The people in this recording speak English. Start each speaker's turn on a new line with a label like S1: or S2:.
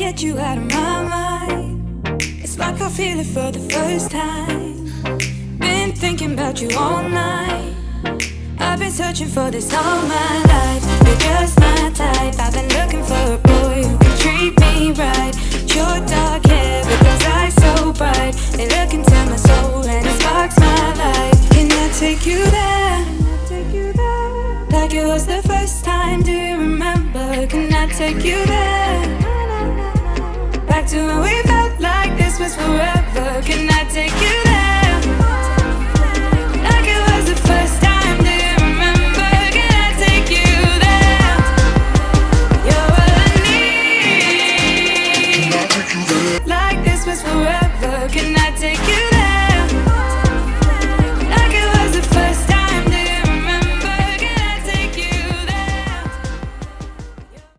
S1: get you out of my mind. It's like I feel it for the first time. Been thinking about you all night. I've been searching for this all my life. You're just my type. I've been looking for a boy who can treat me right. Your dark hair with those eyes so bright. They look into my soul and it sparks my life. Can I take you there? Like it was the first time, do you remember? Can I take you there? Back to when we felt like this was forever. Can I take you there?